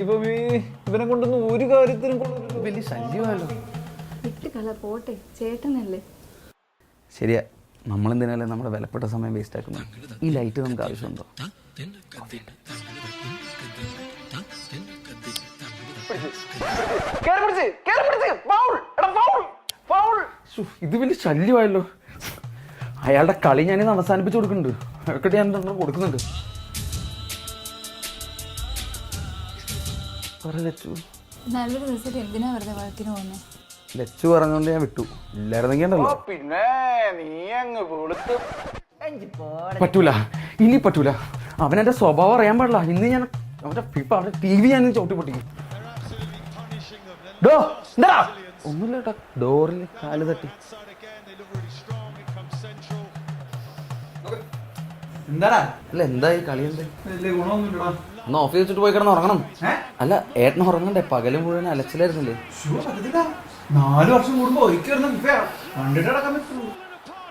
ഇവനെ കൊണ്ടൊന്നും ഒരു കാര്യത്തിനും വലിയ ശല്യമല്ലോ. പോട്ടെ, ചേട്ടനല്ലേ. ശരിയാ, നമ്മളെന്തിനല്ലേ നമ്മുടെ വിലപ്പെട്ട സമയം വേസ്റ്റ് ആക്കുന്നു. ഈ ലൈറ്റ് നമുക്ക് ആവശ്യമുണ്ടോ? ഇത് വലിയ ശല്യമായല്ലോ. അയാളുടെ കളി ഞാനിന്ന് അവസാനിപ്പിച്ചു കൊടുക്കുന്നുണ്ട്. അയാൾക്കിട്ട് ഞാൻ കൊടുക്കുന്നുണ്ട്. നല്ലൊരു ദിവസം എന്തിനാ വെറുതെ വഴക്കിന് പോകുന്നത്? ലച്ചു പറഞ്ഞോണ്ട് ഞാൻ വിട്ടു. ഇല്ലായിരുന്നെങ്കിൽ പിന്നെ നീ അങ്ങ് പറ്റൂല, ഇനി പറ്റൂല. അവനെന്റെ സ്വഭാവം അറിയാൻ പാടില്ല. ഇന്ന് ഞാൻ അവന്റെ ടി വി ഞാൻ ചവിട്ടി പൊട്ടിക്കും. ഒന്നുമില്ല കേട്ടോ, ഡോറിൽ കാല് തട്ടി. അല്ല എന്തായി കളി? ഒന്ന് ഓഫ് വെച്ചിട്ട് പോയി കിടന്ന് ഉറങ്ങണം. അല്ല ഏട്ടന് ഉറങ്ങണ്ടേ? പകല് മുഴുവൻ അലച്ചിലായിരുന്നില്ലേ? 4 വർഷം കൂടുമ്പോ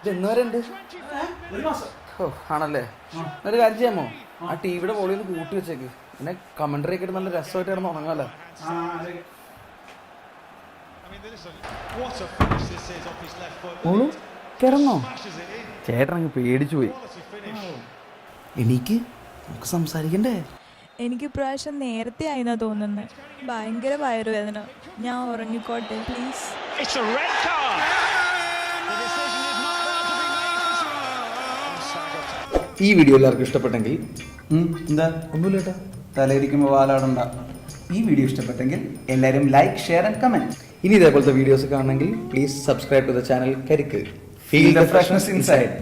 ഇതെന്നുവരെ ഉണ്ട്? ആണല്ലേ? ഒരു കാര്യം ചെയ്യാമോ, ആ ടിവിയുടെ വോളിയം ഒന്ന് കൂട്ടി വെച്ചേക്ക്. പിന്നെ കമന്ററി ഒക്കെ നല്ല രസമായിട്ട് കിടന്ന് ഉറങ്ങാമല്ലോ. കിടന്നോ? ചേട്ടനങ്ങ് പേടിച്ചു പോയി. എനിക്ക് നമുക്ക് സംസാരിക്കണ്ടേ? എനിക്ക് പ്രാവശ്യം നേരത്തെ ആയിന്നാ തോന്നുന്നത്. ഭയങ്കര വയറുവേദന. ഞാൻ ഉറങ്ങിക്കോട്ടെ പ്ലീസ്. ഈ വീഡിയോ എല്ലാവർക്കും ഇഷ്ടപ്പെട്ടെങ്കിൽ എന്താ ഒന്നുമില്ല കേട്ടോ, തലയിരിക്കുമ്പോൾ വാലാടണ്ട. ഈ വീഡിയോ ഇഷ്ടപ്പെട്ടെങ്കിൽ എല്ലാവരും ലൈക്ക്, ഷെയർ ആൻഡ് കമന്റ്. ഇനി ഇതേപോലത്തെ വീഡിയോസ് കാണണമെങ്കിൽ please subscribe to the channel Karikku. Feel the freshness inside.